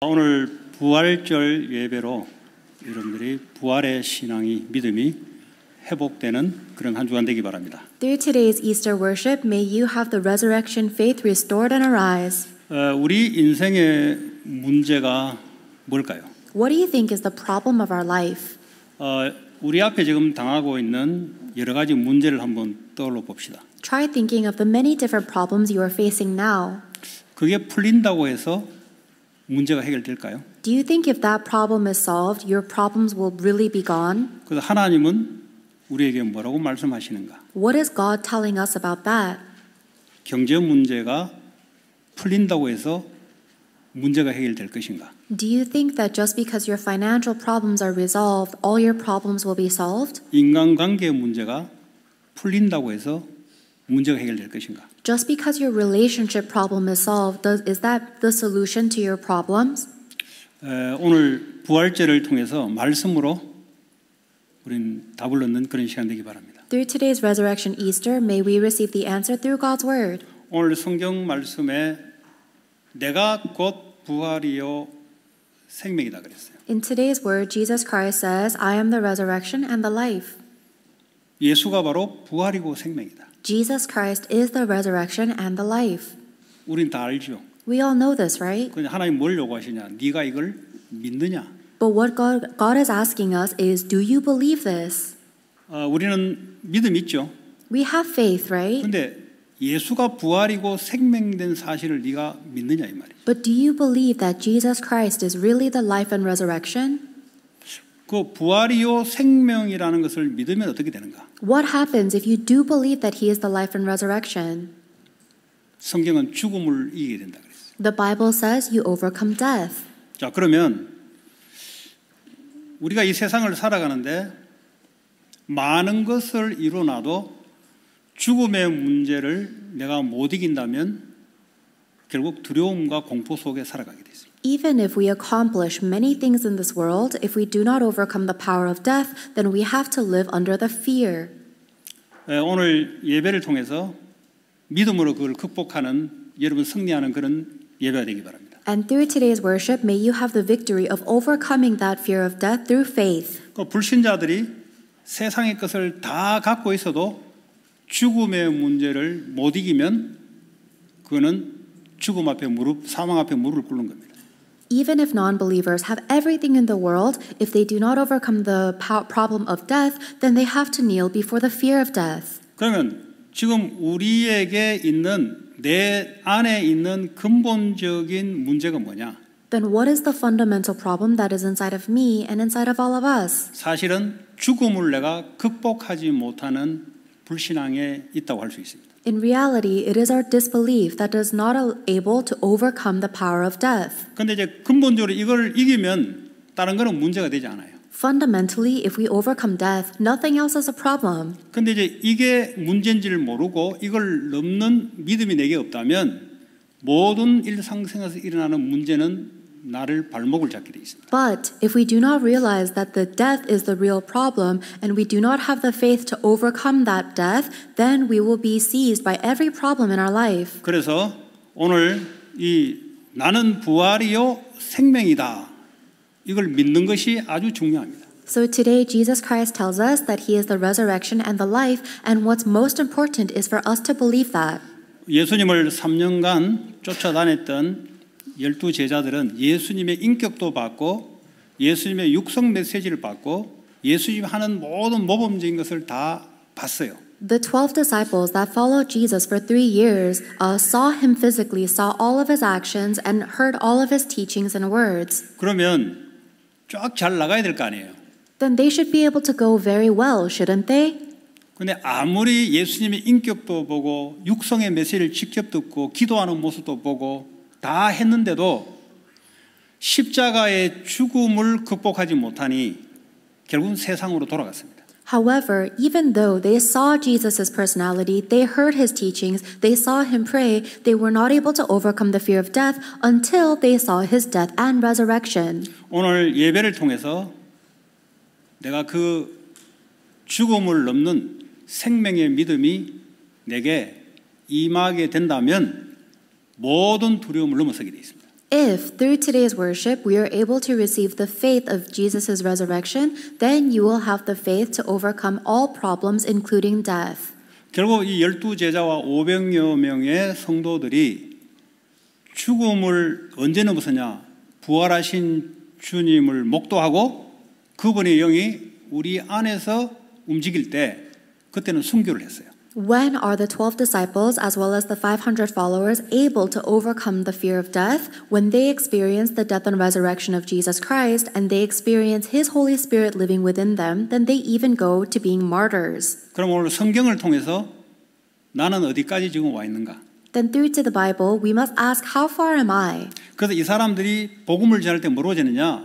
오늘 부활절 예배로 여러분들이 부활의 신앙이 믿음이 회복되는 그런 한 주간 되기 바랍니다. Through today's Easter worship, may you have the resurrection faith restored and arise. 우리 인생의 문제가 뭘까요? What do you think is the problem of our life? 우리 앞에 지금 당하고 있는 여러 가지 문제를 한번 떠올려 봅시다. Try thinking of the many different problems you are facing now. 그게 풀린다고 해서 문제가 해결될까요? Do you think if that problem is solved, your problems will really be gone? 그래서 하나님은 우리에게 뭐라고 말씀하시는가? What is God telling us about that? 경제 문제가 풀린다고 해서 문제가 해결될 것인가? Do you think that just because your financial problems are resolved, all your problems will be solved? 인간관계 문제가 풀린다고 해서 문제가 해결될 것인가? Just because your relationship problem is solved, is that the solution to your problems? 오늘 부활절을 통해서 말씀으로 우린 답을 얻는 그런 시간 되기 바랍니다. Through today's Resurrection Easter, may we receive the answer through God's Word. 오늘 성경 말씀에 내가 곧 부활이요 생명이다 그랬어요. In today's Word, Jesus Christ says, I am the resurrection and the life. 예수가 바로 부활이고 생명이다. Jesus Christ is the resurrection and the life. 우린 다 알죠. We all know this, right? 그런데 하나님 뭘 요구하시냐? 네가 이걸 믿느냐? But what God is asking us is, do you believe this? 우리는 믿음 있죠. We have faith, right? 그런데 예수가 부활이고 생명된 사실을 네가 믿느냐 이 말이죠. But do you believe that Jesus Christ is really the life and resurrection? 그 부활이요 생명이라는 것을 믿으면 어떻게 되는가? What happens if you do believe that He is the life and resurrection? 성경은 죽음을 이기게 된다 그랬어요. The Bible says you overcome death. 자, 그러면 우리가 이 세상을 살아가는데 많은 것을 이루어놔도 죽음의 문제를 내가 못 이긴다면 결국 두려움과 공포 속에 살아가게 돼 있습니다. Even if we accomplish many things in this world, if we do not overcome the power of death, then we have to live under the fear. 오늘 예배를 통해서 믿음으로 그걸 극복하는 여러분 승리하는 그런 예배가 되기 바랍니다. And through today's worship, may you have the victory of overcoming that fear of death through faith. 그 불신자들이 세상의 것을 다 갖고 있어도 죽음의 문제를 못 이기면 그거는 죽음 앞에 사망 앞에 무릎을 꿇는 겁니다. Even if non-believers have everything in the world, if they do not overcome the problem of death, then they have to kneel before the fear of death. 그러면 지금 우리에게 있는 내 안에 있는 근본적인 문제가 뭐냐? Then what is the fundamental problem that is inside of me and inside of all of us? 사실은 죽음을 내가 극복하지 못하는 불신앙에 있다고 할 수 있습니다. In reality, it is our disbelief that is not able to overcome the power of death. 근데 이제 근본적으로 이걸 이기면 다른 거는 문제가 되지 않아요. Fundamentally, if we overcome death, nothing else is a problem. 근데 이제 이게 문제인지를 모르고 이걸 넘는 믿음이 내게 없다면 모든 일상생활에서 일어나는 문제는 나를 발목을 잡게 돼 있습니다. But if we do not realize that the death is the real problem and we do not have the faith to overcome that death, then we will be seized by every problem in our life. 그래서 오늘 이 나는 부활이요 생명이다. 이걸 믿는 것이 아주 중요합니다. So today Jesus Christ tells us that He is the resurrection and the life, and what's most important is for us to believe that. 예수님을 3년간 쫓아다녔던 12 제자들은 예수님의 인격도 받고 예수님의 육성 메시지를 받고 예수님이 하는 모든 모범적인 것을 다 봤어요. The 12 disciples that followed Jesus for 3 years saw Him physically, saw all of His actions, and heard all of His teachings and words. 그러면 쫙 잘 나가야 될 거 아니에요. Then they should be able to go very well, shouldn't they? 근데 아무리 예수님의 인격도 보고 육성의 메시지를 직접 듣고 기도하는 모습도 보고 다 했는데도 십자가의 죽음을 극복하지 못하니 결국은 세상으로 돌아갔습니다. However, even though they saw Jesus' personality, they heard His teachings, they saw Him pray, they were not able to overcome the fear of death until they saw His death and resurrection. 오늘 예배를 통해서 내가 그 죽음을 넘는 생명의 믿음이 내게 임하게 된다면 모든 두려움을 넘어서게 되어 있습니다. If, through today's worship, we are able to receive the faith of Jesus' resurrection, then you will have the faith to overcome all problems, including death. 결국 이 12제자와 500여 명의 성도들이 죽음을 언제 넘어서냐? 부활하신 주님을 목도하고 그분의 영이 우리 안에서 움직일 때 그때는 순교를 했어요. When are the 12 disciples, as well as the 500 followers, able to overcome the fear of death? When they experience the death and resurrection of Jesus Christ, and they experience His Holy Spirit living within them, then they even go to being martyrs. 그럼 오늘 성경을 통해서 나는 어디까지 지금 와 있는가? Then through to the Bible, we must ask, how far am I? 그래서 이 사람들이 복음을 전할 때 뭐라고 하느냐?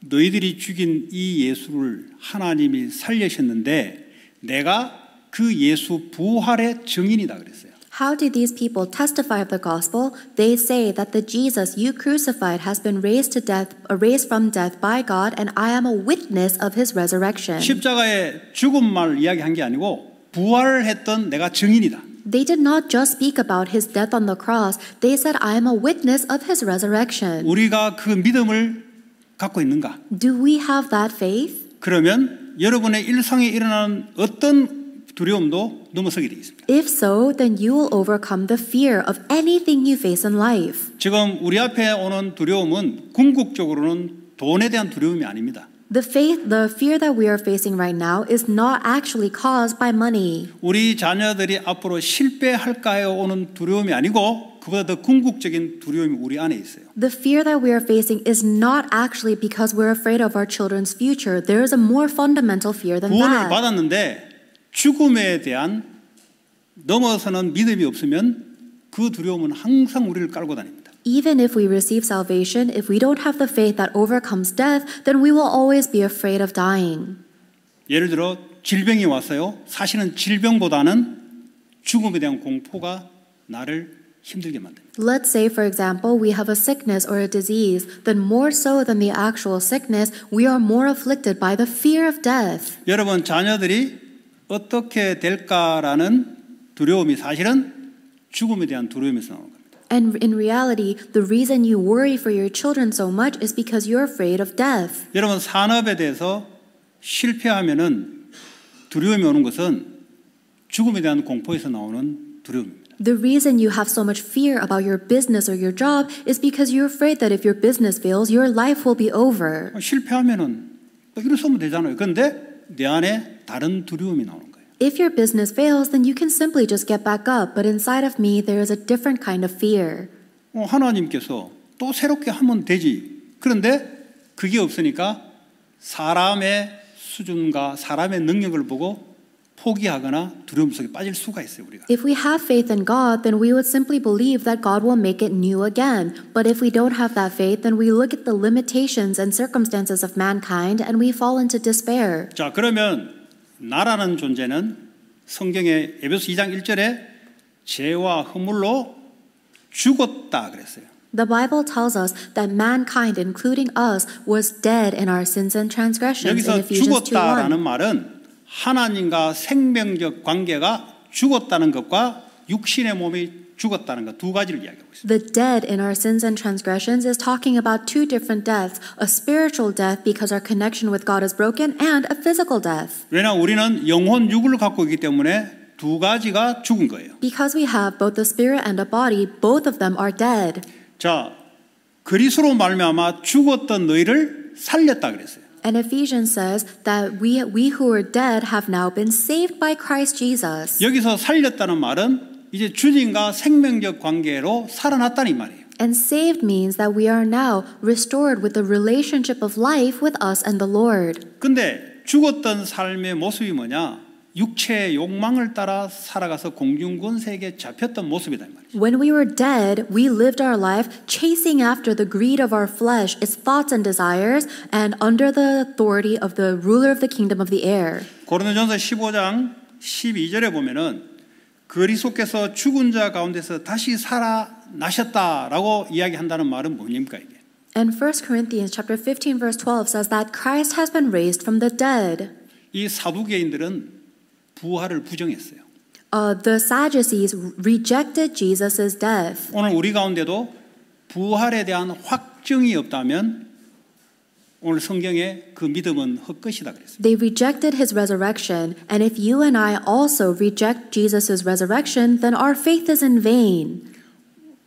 너희들이 죽인 이 예수를 하나님이 살리셨는데 내가 그 예수 부활의 증인이다 그랬어요. How do these people testify of the gospel? They say that the Jesus you crucified has been raised from death by God, and I am a witness of His resurrection. 십자가의 죽음만 이야기한 게 아니고 부활했던 내가 증인이다. They did not just speak about His death on the cross. They said, I am a witness of His resurrection. 우리가 그 믿음을 갖고 있는가? Do we have that faith? 그러면 여러분의 일상에 일어나는 어떤 두려움도 넘어서게 되겠습니다. If so, then you will overcome the fear of anything you face in life. 지금 우리 앞에 오는 두려움은 궁극적으로는 돈에 대한 두려움이 아닙니다. The fear that we are facing right now is not actually caused by money. 우리 자녀들이 앞으로 실패할까에 오는 두려움이 아니고 그보다 더 궁극적인 두려움이 우리 안에 있어요. The fear that we are facing is not actually because we're afraid of our children's future. There is a more fundamental fear than 구원을 that. 받았는데 죽음에 대한 넘어서는 믿음이 없으면 그 두려움은 항상 우리를 깔고 다닙니다. Even if we receive salvation, if we don't have the faith that overcomes death, then we will always be afraid of dying. 예를 들어 질병이 왔어요. 사실은 질병보다는 죽음에 대한 공포가 나를 힘들게 만듭니다. Let's say, for example, we have a sickness or a disease. Then more so than the actual sickness, we are more afflicted by the fear of death. 여러분 자녀들이 어떻게 될까라는 두려움이 사실은 죽음에 대한 두려움에서 나오는 겁니다. And in reality, the reason you worry for your children so much is because you're afraid of death. 여러분 산업에 대해서 실패하면은 두려움이 오는 것은 죽음에 대한 공포에서 나오는 두려움입니다. The reason you have so much fear about your business or your job is because you're afraid that if your business fails, your life will be over. 실패하면은 일어서면 되잖아요. 그런데 내 안에 다른 두려움이 나오는 거예요. If your business fails, then you can simply just get back up. But inside of me, there is a different kind of fear. 하나님께서 또 새롭게 하면 되지. 그런데 그게 없으니까 사람의 수준과 사람의 능력을 보고 포기하거나 두려움 속에 빠질 수가 있어요, 우리가. If we have faith in God, then we would simply believe that God will make it new again. But if we don't have that faith, then we look at the limitations and circumstances of mankind and we fall into despair. 자, 그러면 나라는 존재는 성경의 에베소 2장 1절에 죄와 허물로 죽었다 그랬어요. The Bible tells us that mankind, including us, was dead in our sins and transgressions in 여기서 Ephesians 2:1. 죽었다라는 말은 하나님과 생명적 관계가 죽었다는 것과 육신의 몸이 죽었다는 것 두 가지를 이야기하고 있습니다. The dead in our sins and transgressions is talking about two different deaths, a spiritual death because our connection with God is broken and a physical death. 왜냐하면 우리는 영혼 육을 갖고 있기 때문에 두 가지가 죽은 거예요. Because we have both a spirit and a body, both of them are dead. 자, 그리스도로 말미암아 죽었던 너희를 살렸다 그랬어요. And Ephesians says that we who were dead have now been saved by Christ Jesus. 여기서 살렸다는 말은 이제 주님과 생명적 관계로 살아났다는 이 말이에요. And saved means that we are now restored with the relationship of life with us and the Lord. 근데 죽었던 삶의 모습이 뭐냐? 육체의 욕망을 따라 살아가서 공중권세에게 잡혔던 모습이다 이 말이죠. When we were dead, we lived our life chasing after the greed of our flesh, its thoughts and desires, and under the authority of the ruler of the kingdom of the air. 고린도전서 15장 12절에 보면은 그리스도께서 죽은 자 가운데서 다시 살아나셨다라고 이야기한다는 말은 뭡니까 이게? And 1 Corinthians chapter 15 verse 12 says that Christ has been raised from the dead. 이 사두개인들은 부활을 부정했어요. The Sadducees rejected Jesus' death. 오늘 우리 가운데도 부활에 대한 확증이 없다면 오늘 성경에 그 믿음은 헛것이다 그랬어요. They rejected his resurrection, and if you and I also reject Jesus' resurrection, then our faith is in vain.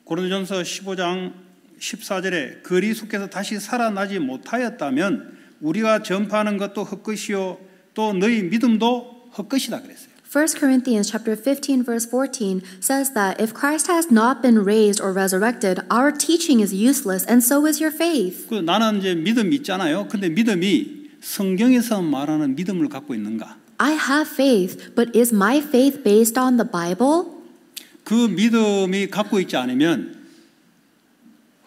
고린도전서 15장 14절에 그리스도께서 다시 살아나지 못하였다면 우리가 전파하는 것도 헛것이요 또 너희 믿음도 헛것이다 그랬어요. 1 Corinthians chapter 15 verse 14 says that if Christ has not been raised or resurrected, our teaching is useless and so is your faith. 나는 이제 믿음이 있잖아요. 근데 믿음이 성경에서 말하는 믿음을 갖고 있는가? I have faith, but is my faith based on the Bible? 그 믿음이 갖고 있지 않으면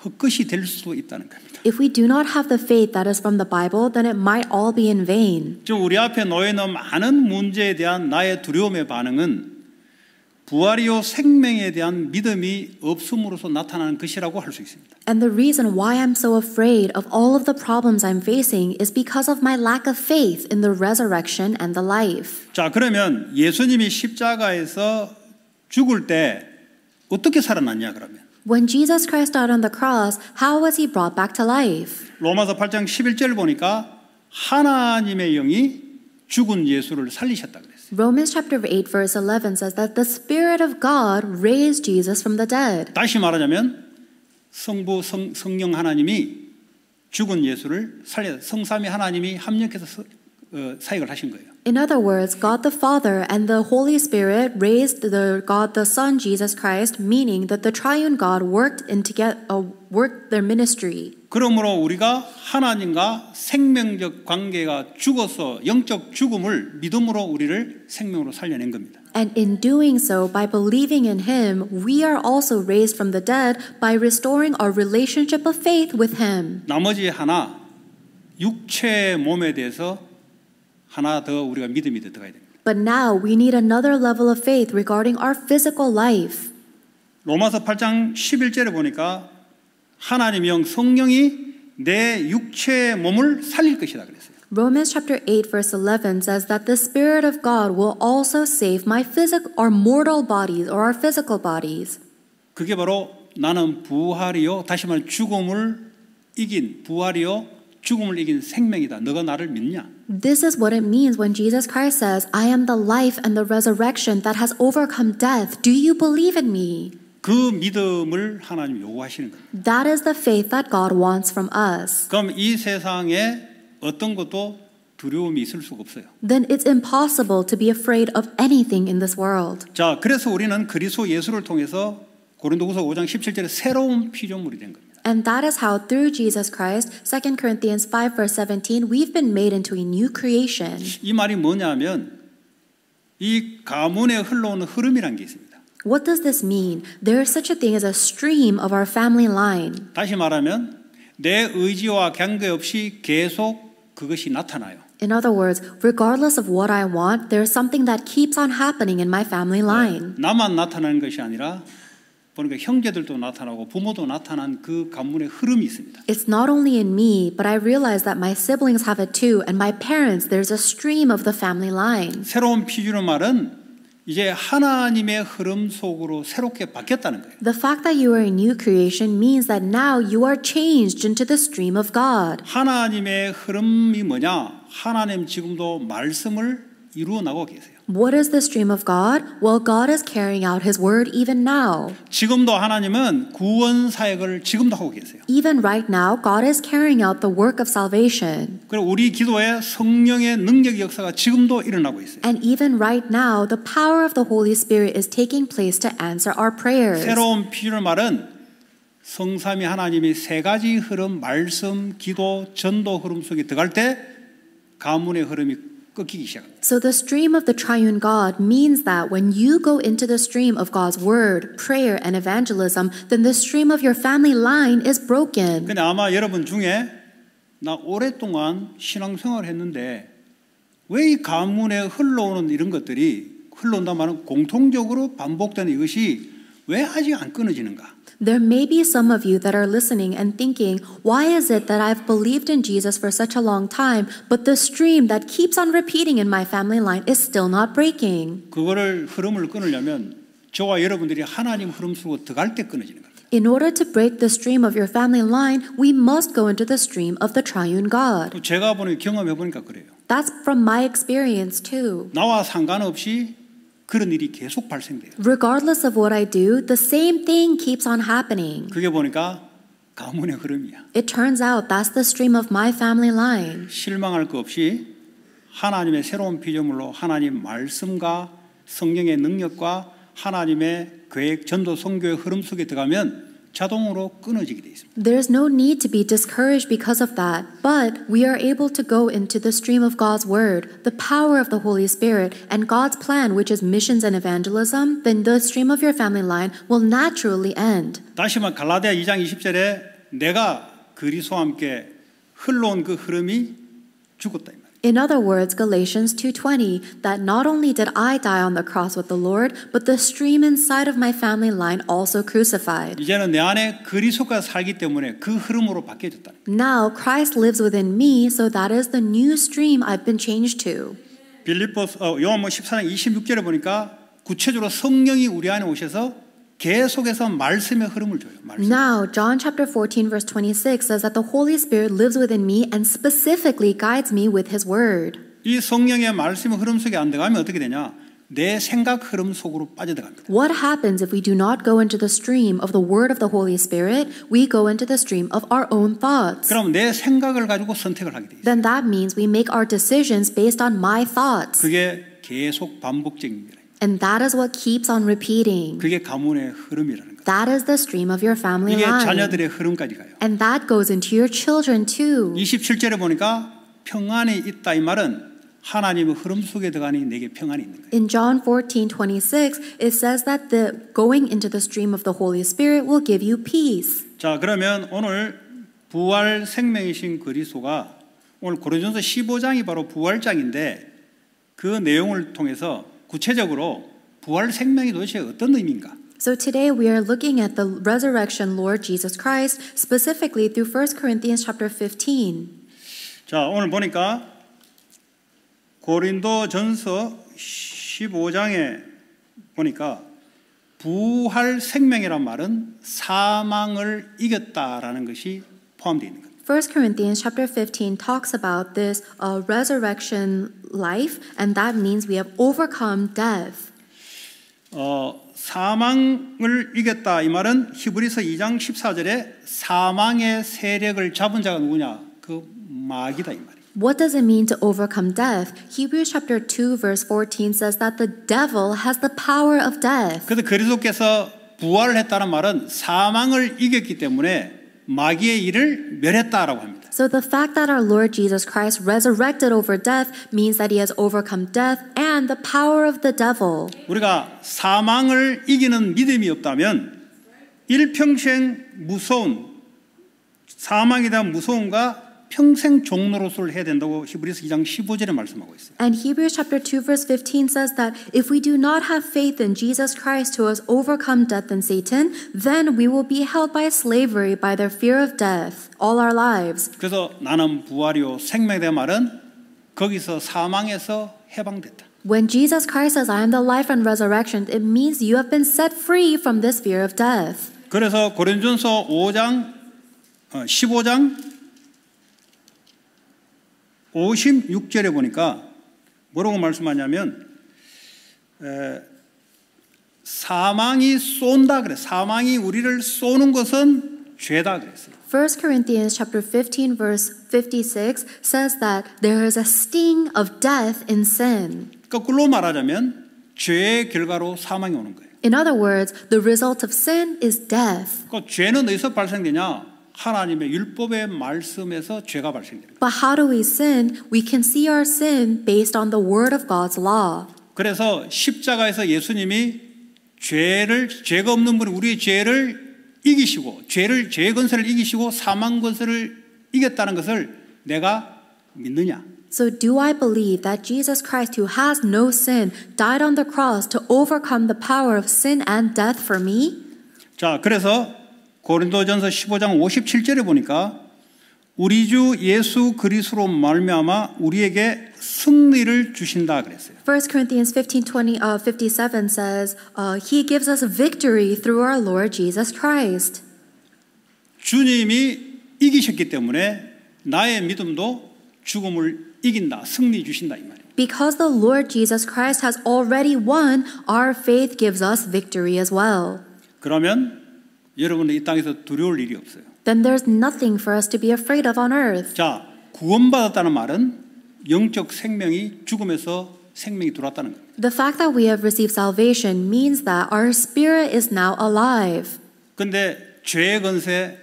헛것이 될 수도 있다는 겁니다. If we do not have the faith that is from the Bible, then it might all be in vain. 지금 우리 앞에 놓여 있는 많은 문제에 대한 나의 두려움의 반응은 부활이요 생명에 대한 믿음이 없음으로써 나타나는 것이라고 할 수 있습니다. And the reason why I'm so afraid of all of the problems I'm facing is because of my lack of faith in the resurrection and the life. 자, 그러면 예수님이 십자가에서 죽을 때 어떻게 살아났냐 그러면? When Jesus Christ died on the cross, how was he brought back to life? 로마서 8장 11절을 보니까 하나님의 영이 죽은 예수를 살리셨다 그랬어요. Romans chapter 8 verse 11 says that the Spirit of God raised Jesus from the dead. 다시 말하자면 성부 성령 하나님이 죽은 예수를 살려 성삼위 하나님이 합력해서 사역을 하신 거예요. In other words, God the Father and the Holy Spirit raised the God the Son Jesus Christ, meaning that the triune God worked their ministry. 그러므로 우리가 하나님과 생명적 관계가 죽어서 영적 죽음을 믿음으로 우리를 생명으로 살려낸 겁니다. And in doing so, by believing in Him, we are also raised from the dead by restoring our relationship of faith with Him. 나머지 하나 육체의 몸에 대해서 하나 더 우리가 믿음이 더 들어가야 됩니다. But now we need another level of faith regarding our physical life. 로마서 8장 11절에 보니까 하나님의 영 성령이 내 육체의 몸을 살릴 것이다 그랬어요. Romans chapter 8 verse 11 says that the Spirit of God will also save our mortal bodies or our physical bodies. 그게 바로 나는 부활이요 다시 말해 죽음을 이긴 부활이요 죽음을 이긴 생명이다. 너가 나를 믿냐? This is what it means when Jesus Christ says, I am the life and the resurrection that has overcome death. Do you believe in me? 그 믿음을 하나님 요구하시는 겁니다. That is the faith that God wants from us. 그럼 이 세상에 어떤 것도 두려움이 있을 수가 없어요. Then it's impossible to be afraid of anything in this world. 자, 그래서 우리는 그리스도 예수를 통해서 고린도후서 5장 17절에 새로운 피조물이 된 겁니다. And that is how through Jesus Christ, 2 Corinthians 5 verse 17, we've been made into a new creation. 이 말이 뭐냐면 이 가문에 흘러오는 흐름이라는 게 있습니다. What does this mean? There is such a thing as a stream of our family line. 다시 말하면 내 의지와 관계없이 계속 그것이 나타나요. In other words, regardless of what I want, there is something that keeps on happening in my family line. 나만 나타나는 것이 아니라 보니까 형제들도 나타나고 부모도 나타난 그 가문의 흐름이 있습니다. It's not only in me, but I realize that my siblings have it too, and my parents, there's a stream of the family line. 새로운 피조물 말은 이제 하나님의 흐름 속으로 새롭게 바뀌었다는 거예요. The fact that you are a new creation means that now you are changed into the stream of God. 하나님의 흐름이 뭐냐? 하나님 지금도 말씀을 이루어 나가고 계세요. What is the stream of God? Well, God is carrying out His word even now. 지금도 하나님은 구원 사역을 지금도 하고 계세요. Even right now, God is carrying out the work of salvation. 그리고 우리 기도에 성령의 능력 역사가 지금도 일어나고 있어요. And even right now, the power of the Holy Spirit is taking place to answer our prayers. 새로운 피조물 말은 성삼위 하나님이 세 가지 흐름, 말씀, 기도, 전도 흐름 속에 들어갈 때 가문의 흐름이 끊기기 시작합니다. So the stream of the triune God means that when you go into the stream of God's word, prayer, and evangelism, then the stream of your family line is broken. 근데 아마 여러분 중에 나 오랫동안 신앙생활을 했는데 왜 이 가문에 흘러오는 이런 것들이 흘러온다 말은 공통적으로 반복되는 이것이 왜 아직 안 끊어지는가? There may be some of you that are listening and thinking, why is it that I've believed in Jesus for such a long time, but the stream that keeps on repeating in my family line is still not breaking? 그거를 흐름을 끊으려면 저와 여러분들이 하나님 흐름 속으로 들어갈 때 끊어지는 겁니다. In order to break the stream of your family line, we must go into the stream of the triune God. 또 제가 보니 경험해 보니까 그래요. That's from my experience too. 나와 상관없이 그런 일이 계속 발생돼요. Regardless of what I do, the same thing keeps on happening. 그게 보니까 가문의 흐름이야. It turns out that's the stream of my family line. 실망할 것 없이 하나님의 새로운 피조물로 하나님 말씀과 성령의 능력과 하나님의 계획, 전도, 선교의 흐름 속에 들어가면 자동으로 끊어지게 돼 있습니다. There's no need to be discouraged because of that, but we are able to go into the stream of God's word, the power of the Holy Spirit, and God's plan, which is missions and evangelism, then the stream of your family line will naturally end. 다시 말해 갈라디아 2장 20절에 내가 그리스도와 함께 흘러온 그 흐름이 죽었다 이 말이에요. In other words, Galatians 2:20, that not only did I die on the cross with the Lord, but the stream inside of my family line also crucified. 이제는 내 안에 그리스도가 살기 때문에 그 흐름으로 바뀌어졌다. Now Christ lives within me, so that is the new stream I've been changed to. 요한복음 14장 26절에 보니까 구체적으로 성령이 우리 안에 오셔서 계속해서 말씀의 흐름을 줘요. 말씀. Now, John chapter 14 verse 26 says that the Holy Spirit lives within me and specifically guides me with His word. 이 성령의 말씀의 흐름 속에 안 들어가면 어떻게 되냐? 내 생각 흐름 속으로 빠져들어갑니다. What happens if we do not go into the stream of the word of the Holy Spirit? We go into the stream of our own thoughts. 그럼 내 생각을 가지고 선택을 하게 돼요. Then that means we make our decisions based on my thoughts. 그게 계속 반복적인 거예요. And that is what keeps on repeating. 그게 가문의 흐름이라는 거예요. That is the stream of your family 이게 line. 자녀들의 흐름까지 가요. And that goes into your children too. 27절에 보니까 평안이 있다 이 말은 하나님의 흐름 속에 들어가니 내게 평안이 있는 거예요. In John 14:26, it says that the going into the stream of the Holy Spirit will give you peace. 자, 그러면 오늘 부활 생명이신 그리스도가 오늘 고린도전서 15장이 바로 부활장인데 그 내용을 통해서 구체적으로 부활 생명이 도대체 어떤 의미인가? So today we are looking at the resurrection Lord Jesus Christ, specifically through 1 Corinthians chapter 15. 자, 오늘 보니까 고린도전서 15장에 보니까 부활 생명이란 말은 사망을 이겼다라는 것이 포함되어 있는 거예요. 1 Corinthians chapter 15 talks about this resurrection life, and that means we have overcome death. 사망을 이겼다 이 말은 히브리서 2장 14절에 사망의 세력을 잡은 자가 누구냐? 그 마귀다 이 말이에요. What does it mean to overcome death? Hebrews chapter 2 verse 14 says that the devil has the power of death. 그래서 그리스도께서 부활을 했다는 말은 사망을 이겼기 때문에 마귀의 일을 멸했다라고 합니다. So the fact that our Lord Jesus Christ resurrected over death means that he has overcome death and the power of the devil. 우리가 사망을 이기는 믿음이 없다면 일평생 무서운 사망에 대한 무서움과 평생 종노릇을 해야 된다고 히브리서 2장 15절에 말씀하고 있어요. And Hebrews chapter 2 verse 15 says that if we do not have faith in Jesus Christ who has overcome death and Satan, then we will be held by slavery by their fear of death all our lives. 그래서 나는 부활이요 생명에 대한 말은 거기서 사망에서 해방됐다. When Jesus Christ says, I am the life and resurrection, it means you have been set free from this fear of death. 그래서 고린도전서 15장 56절에 보니까 뭐라고 말씀하냐면 사망이 쏜다 그래. 사망이 우리를 쏘는 것은 죄다 그랬어요. 1 Corinthians chapter 15 verse 56 says that there is a sting of death in sin. 거꾸로 말하자면 죄의 결과로 사망이 오는 거예요. In other words, the result of sin is death. 그 죄는 어디서 발생되냐? 하나님의 율법의 말씀에서 죄가 발생돼요. But how do we sin? We can see our sin based on the word of God's law. 그래서 십자가에서 예수님이 죄가 없는 분이 우리의 죄를 이기시고 죄의 권세를 이기시고 사망 권세를 이겼다는 것을 내가 믿느냐? So do I believe that Jesus Christ, who has no sin, died on the cross to overcome the power of sin and death for me? 자, 그래서 고린도전서 15장 57절에 보니까 우리 주 예수 그리스도로 말미암아 우리에게 승리를 주신다 그랬어요. 1 Corinthians 57 says, He gives us victory through our Lord Jesus Christ. 주님이 이기셨기 때문에 나의 믿음도 죽음을 이긴다, 승리 주신다 이 말이에요. Because the Lord Jesus Christ has already won, our faith gives us victory as well. 그러면 여러분은 이 땅에서 두려울 일이 없어요. Then there's nothing for us to be afraid of on earth. 자, 구원받았다는 말은 영적 생명이 죽음에서 생명이 들어왔다는 겁니다. The fact that we have received salvation means that our spirit is now alive. 그런데 죄의 권세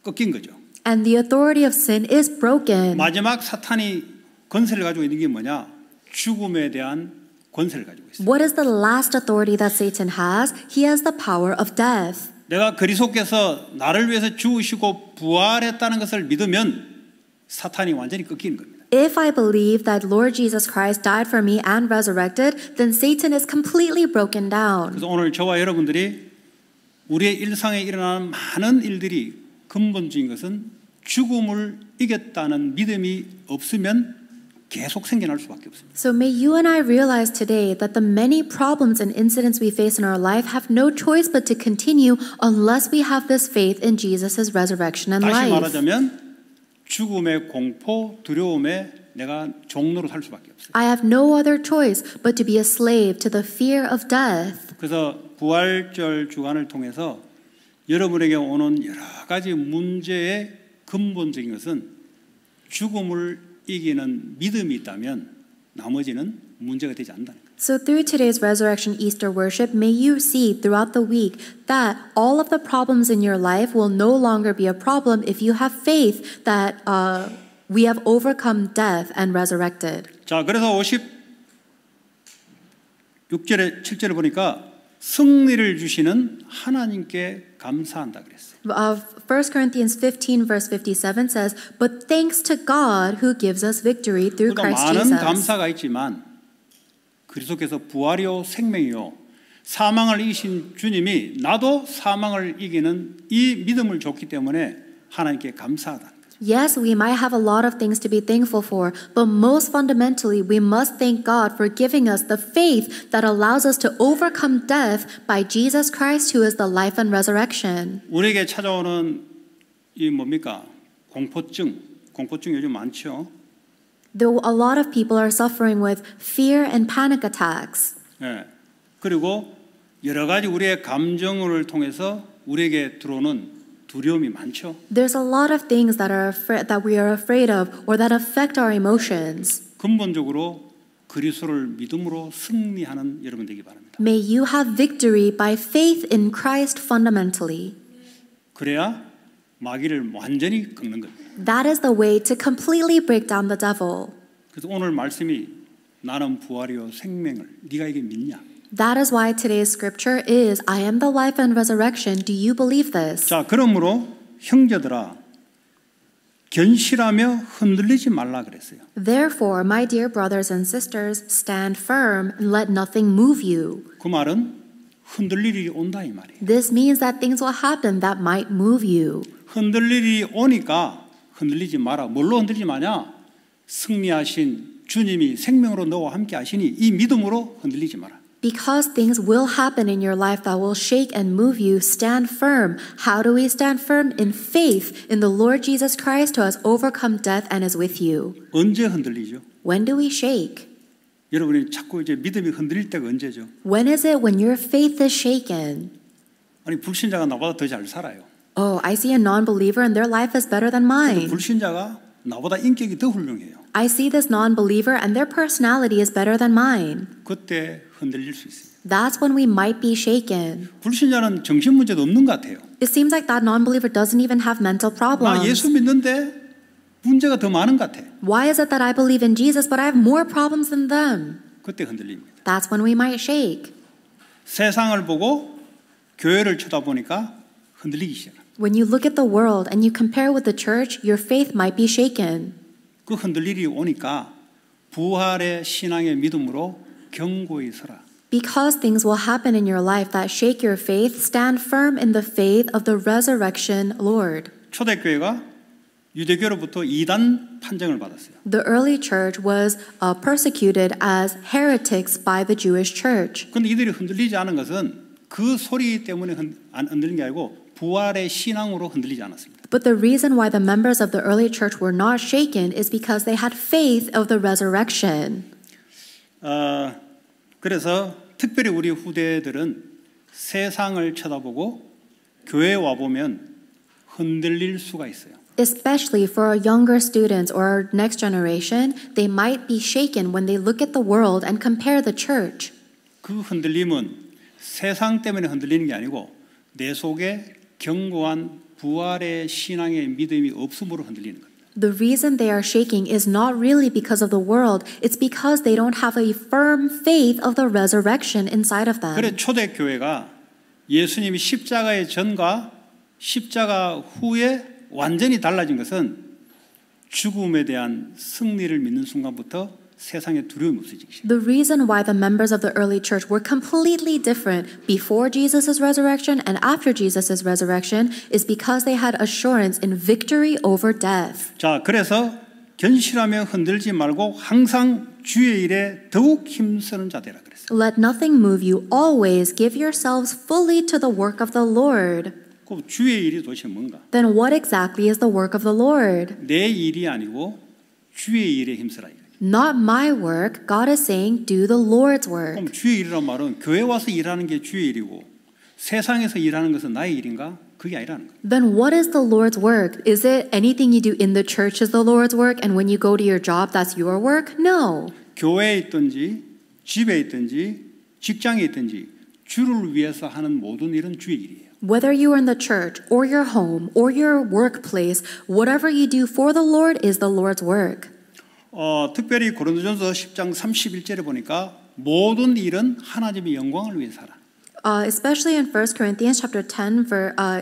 꺾인 거죠. And the authority of sin is broken. 마지막 사탄이 권세를 가지고 있는 게 뭐냐? 죽음에 대한 권세를 가지고 있어요. What is the last authority that Satan has? He has the power of death. 내가 그리스도께서 나를 위해서 죽으시고 부활했다는 것을 믿으면 사탄이 완전히 꺾이는 겁니다. If I believe that Lord Jesus Christ died for me and resurrected, then Satan is completely broken down. 그래서 오늘 저와 여러분들이 우리의 일상에 일어나는 많은 일들이 근본적인 것은 죽음을 이겼다는 믿음이 없으면 계속 생겨날 수밖에 없습니다. So may you and I realize today that the many problems and incidents we face in our life have no choice but to continue unless we have this faith in Jesus' resurrection and 다시 life. 말하자면 죽음의 공포, 두려움에 내가 종로로 살 수밖에 없어요. I have no other choice but to be a slave to the fear of death. 그래서 부활절 주간을 통해서 여러분에게 오는 여러 가지 문제의 근본적인 것은 죽음을 이기는 믿음이 있다면 나머지는 문제가 되지 않는다는 거예요. So through today's Resurrection Easter worship, may you see throughout the week that all of the problems in your life will no longer be a problem if you have faith that we have overcome death and resurrected. 자, 그래서 56절에 7절에 보니까 승리를 주시는 하나님께 감사한다 그랬어요. 1 Corinthians 15 verse 57 says, But thanks to God who gives us victory through 그러니까 Christ 많은 Jesus. 감사가 있지만 그리스도께서 부활이요 생명이요 사망을 이기신 주님이 나도 사망을 이기는 이 믿음을 줬기 때문에 하나님께 감사하다. Yes, we might have a lot of things to be thankful for, but most fundamentally, we must thank God for giving us the faith that allows us to overcome death by Jesus Christ, who is the life and resurrection. 우리에게 찾아오는 이 뭡니까? 공포증 요즘 많죠. Though a lot of people are suffering with fear and panic attacks. 예. 그리고 여러 가지 우리의 감정을 통해서 우리에게 들어오는 두려움이 많죠. There's a lot of things that we are afraid of or that affect our emotions. 근본적으로 그리스도를 믿음으로 승리하는 여러분 되기 바랍니다. May you have victory by faith in Christ fundamentally. 그래야 마귀를 완전히 꺾는 겁니다. That is the way to completely break down the devil. 그래서 오늘 말씀이 나는 부활이요 생명을 네가 이게 믿냐? That is why today's scripture is, I am the life and resurrection. Do you believe this? 자, 그러므로 형제들아 견실하며 흔들리지 말라 그랬어요. Therefore, my dear brothers and sisters, stand firm and let nothing move you. 그 말은 흔들릴 일이 온다 이 말이에요. This means that things will happen that might move you. 흔들릴 일이 오니까 흔들리지 마라. 뭘로 흔들리지 마냐? 승리하신 주님이 생명으로 너와 함께 하시니 이 믿음으로 흔들리지 마라. Because things will happen in your life that will shake and move you, stand firm. How do we stand firm? In faith in the Lord Jesus Christ who has overcome death and is with you. 언제 흔들리죠? When do we shake? 여러분이 자꾸 이제 믿음이 흔들릴 때가 언제죠? When is it when your faith is shaken? 아니 불신자가 나보다 더 잘 살아요. Oh, I see a non-believer and their life is better than mine. 불신자가 나보다 인격이 더 훌륭해요. I see this non-believer and their personality is better than mine. 그때 흔들릴 수 있어요. That's when we might be shaken. 불신자는 정신 문제도 없는 것 같아요. It seems like that non-believer doesn't even have mental 나 problems. 예수 믿는데 문제가 더 많은 것 같아. Why is it that I believe in Jesus but I have more problems than them? 그때 흔들립니다. That's when we might shake. 세상을 보고 교회를 쳐다보니까 흔들리기 시작합니다. When you look at the world and you compare with the church, your faith might be shaken. 그 흔들릴 일이 오니까 부활의 신앙의 믿음으로 견고히 서라. Because things will happen in your life that shake your faith, stand firm in the faith of the resurrection Lord. 초대교회가 유대교로부터 이단 판정을 받았어요. The early church was persecuted as heretics by the Jewish church. 그런데 이들이 흔들리지 않은 것은 그 소리 때문에 안 흔들린 게 아니고 부활의 신앙으로 흔들리지 않았습니다. But the reason why the members of the early church were not shaken is because they had faith of the resurrection. 그래서 특별히 우리 후대들은 세상을 쳐다보고 교회에 와 보면 흔들릴 수가 있어요. Especially for our younger students or our next generation, they might be shaken when they look at the world and compare the church. 그 흔들림은 세상 때문에 흔들리는 게 아니고 내 속에 견고한 부활의 신앙의 믿음이 없음으로 흔들리는 겁니다. The reason they are shaking is not really because of the world, it's because they don't have a firm faith of the resurrection inside of them. 그래 초대교회가 예수님이 십자가의 전과 십자가 후에 완전히 달라진 것은 죽음에 대한 승리를 믿는 순간부터 세상에 두려움이 없어지기 시작합니다. The reason why the members of the early church were completely different before Jesus' resurrection and after Jesus' resurrection is because they had assurance in victory over death. 자, 그래서 견실하며 흔들지 말고 항상 주의 일에 더욱 힘쓰는 자 되라 그랬어요. Let nothing move you. Always give yourselves fully to the work of the Lord. 그 주의 일이 도대체 뭔가? Then what exactly is the work of the Lord? 내 일이 아니고 주의 일에 힘쓰라. Not my work. God is saying, do the Lord's work. 그럼 주의 일이란 말은 교회 와서 일하는 게 주의 일이고 세상에서 일하는 것은 나의 일인가? 그게 아니라는 거예요. Then what is the Lord's work? Is it anything you do in the church is the Lord's work, and when you go to your job, that's your work? No. 교회에 있든지 집에 있든지 직장에 있든지 주를 위해서 하는 모든 일은 주의 일이에요. Whether you are in the church or your home or your workplace, whatever you do for the Lord is the Lord's work. 특별히 고린도전서 10장 31절에 보니까 모든 일은 하나님의 영광을 위해서 하라. Especially in 1 Corinthians chapter 10,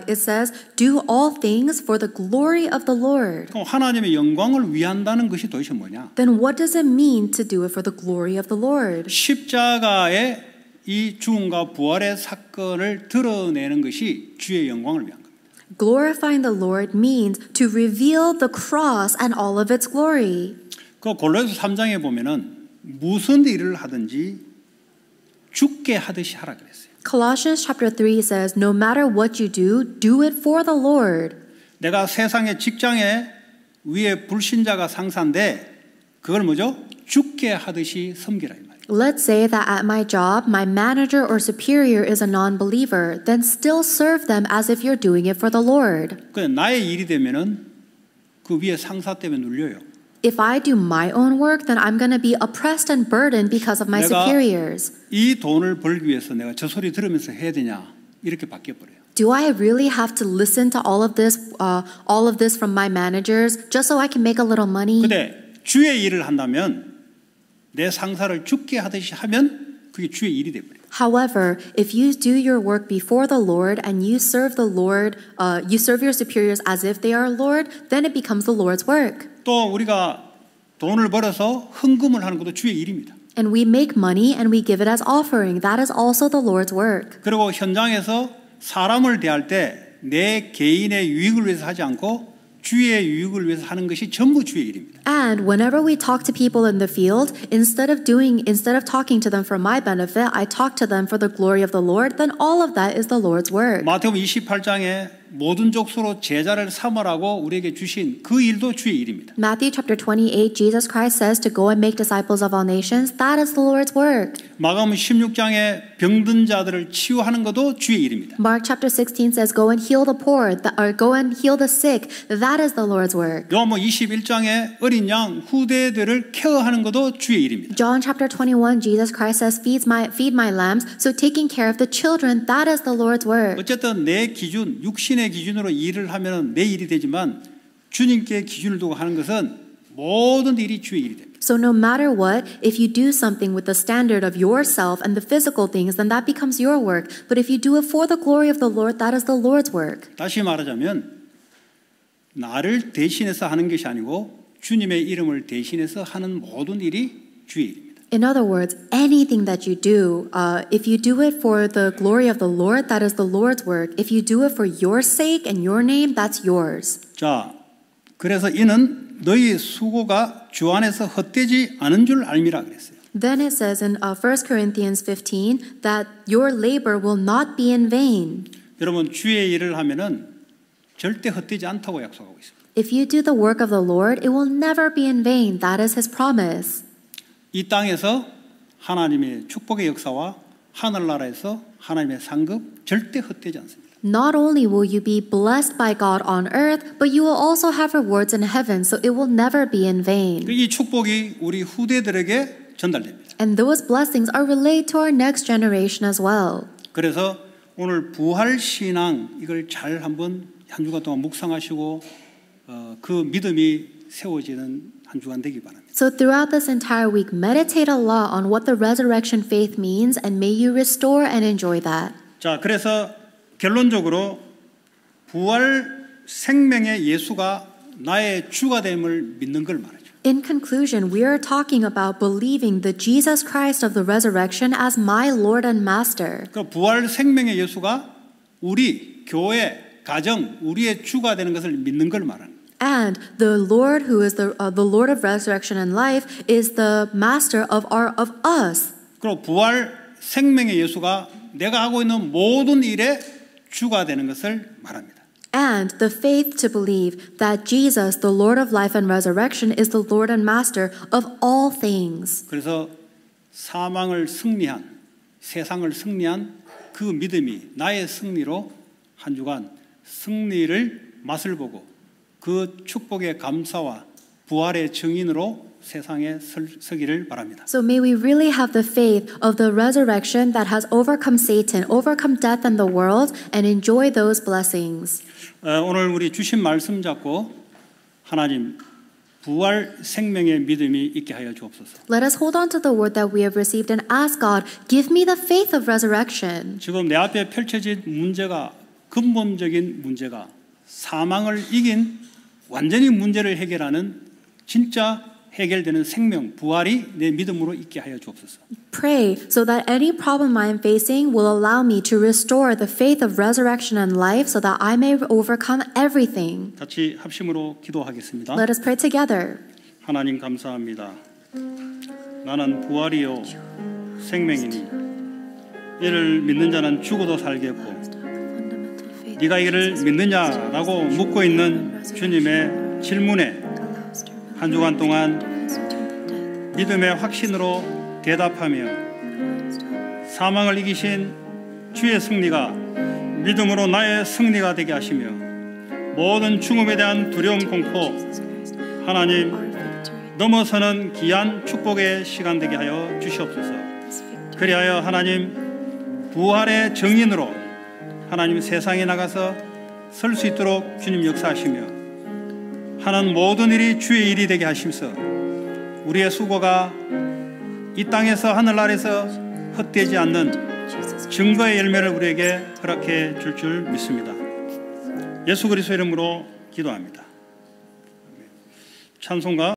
it says, do all things for the glory of the Lord. 그럼 하나님의 영광을 위한다는 것이 도대체 뭐냐? Then what does it mean to do it for the glory of the Lord? 십자가의 이 죽음과 부활의 사건을 드러내는 것이 주의 영광을 위한 겁니다. Glorifying the Lord means to reveal the cross and all of its glory. 그 골로새 3장에 보면은 무슨 일을 하든지 죽게 하듯이 하라 그랬어요. Colossians chapter 3 says, no matter what you do it for the Lord. 내가 세상의 직장에 위에 불신자가 상사인데 그걸 뭐죠? 죽게 하듯이 섬기라 이 말이에요. Let's say that at my job, my manager or superior is a non-believer, then still serve them as if you're doing it for the Lord. 그냥 나의 일이 되면은 그 위에 상사 때문에 눌려요. If I do my own work, then I'm going to be oppressed and burdened because of my superiors. 이 돈을 벌기 위해서 내가 저 소리 들으면서 해야 되냐 이렇게 바뀌어 버려요. Do I really have to listen to all of this from my managers just so I can make a little money? 근데 주의 일을 한다면 내 상사를 죽게 하듯이 하면 그게 주의 일이 돼 버려요. However, if you do your work before the Lord and you serve the Lord, you serve your superiors as if they are Lord, then it becomes the Lord's work. 또 우리가 돈을 벌어서 헌금을 하는 것도 주의 일입니다. And we make money and we give it as offering. That is also the Lord's work. 그리고 현장에서 사람을 대할 때 내 개인의 유익을 위해서 하지 않고 주의 유익을 위해서 하는 것이 전부 주의 일입니다. And whenever we talk to people in the field, instead of talking to them for my benefit, I talk to them for the glory of the Lord, then all of that is the Lord's work. 마태복음 28장에 모든 족속으로 제자를 삼으라고 우리에게 주신 그 일도 주의 일입니다. Matthew chapter 28, Jesus Christ says to go and make disciples of all nations. That is the Lord's work. 마가복음 16장에 병든 자들을 치유하는 것도 주의 일입니다. Mark chapter 16 says go and heal the poor, or go and heal the sick. That is the Lord's work. 요한복음 21장에 어린 양 후대들을 케어하는 것도 주의 일입니다. John chapter 21, Jesus Christ says feed my lambs. So taking care of the children, that is the Lord's work. 어쨌든 내 기준, 육신의 기준으로 일을 하면 내 일이 되지만 주님께 기준을 두고 하는 것은 모든 일이 주의 일이 됩니다. So no matter what, if you do something with the standard of yourself and the physical things, then that becomes your work. But if you do it for the glory of the Lord, that is the Lord's work. 다시 말하자면 나를 대신해서 하는 것이 아니고 주님의 이름을 대신해서 하는 모든 일이 주의 일입니다. In other words, anything that you do, if you do it for the glory of the Lord, that is the Lord's work. If you do it for your sake and your name, that's yours. 자, 그래서 이는 너희 수고가 주 안에서 헛되지 않은 줄 알미라 그랬어요. Then it says in 1 Corinthians 15 that your labor will not be in vain. 여러분 주의 일을 하면은 절대 헛되지 않다고 약속하고 있습니다. If you do the work of the Lord, it will never be in vain. That is His promise. 이 땅에서 하나님의 축복의 역사와 하늘나라에서 하나님의 상급 절대 헛되지 않습니다. Not only will you be blessed by God on earth, but you will also have rewards in heaven, so it will never be in vain. 이 축복이 우리 후대들에게 전달됩니다. And those blessings are relayed to our next generation as well. 그래서 오늘 부활 신앙 이걸 잘 한번 한 주간 동안 묵상하시고 그 믿음이 세워지는 한 주간 되기 바랍니다. So throughout this entire week, meditate a lot on what the resurrection faith means, and may you restore and enjoy that. 자, 그래서 결론적으로 부활 생명의 예수가 나의 주가 됨을 믿는 걸 말하죠. In conclusion, we are talking about believing the Jesus Christ of the resurrection as my Lord and Master. 그 부활 생명의 예수가 우리 교회, 가정, 우리의 주가 되는 것을 믿는 걸 말하는 거예요. And the Lord, who is the Lord of resurrection and life, is the Master of us. 그리고 부활 생명의 예수가 내가 하고 있는 모든 일에 주가 되는 것을 말합니다. And the faith to believe that Jesus, the Lord of life and resurrection, is the Lord and Master of all things. 그래서 사망을 승리한, 세상을 승리한 그 믿음이 나의 승리로 한 주간 승리를 맛을 보고 그 축복의 감사와 부활의 증인으로 세상에 서기를 바랍니다. So may we really have the faith of the resurrection that has overcome Satan, overcome death and the world, and enjoy those blessings. 오늘 우리 주신 말씀 잡고 하나님 부활 생명의 믿음이 있게 하여 주옵소서. Let us hold on to the word that we have received and ask God, give me the faith of resurrection. 지금 내 앞에 펼쳐진 문제가 근본적인 문제가 사망을 이긴 완전히 문제를 해결하는 진짜 해결되는 생명, 부활이 내 믿음으로 있게 하여 주옵소서. Pray so that any problem I am facing will allow me to restore the faith of resurrection and life so that I may overcome everything. 같이 합심으로 기도하겠습니다. Let us pray together. 하나님 감사합니다. 나는 부활이요 생명이니 이를 믿는 자는 죽어도 살겠고 네가 이를 믿느냐라고 묻고 있는 주님의 질문에 한 주간 동안 믿음의 확신으로 대답하며 사망을 이기신 주의 승리가 믿음으로 나의 승리가 되게 하시며 모든 죽음에 대한 두려움 공포 하나님 넘어서는 귀한 축복의 시간 되게 하여 주시옵소서. 그리하여 하나님 부활의 증인으로 하나님 세상에 나가서 설 수 있도록 주님 역사하시며 하는 모든 일이 주의 일이 되게 하시면서 우리의 수고가 이 땅에서 하늘나라에서 헛되지 않는 증거의 열매를 우리에게 허락해 줄 믿습니다. 예수 그리스도 이름으로 기도합니다. 찬송가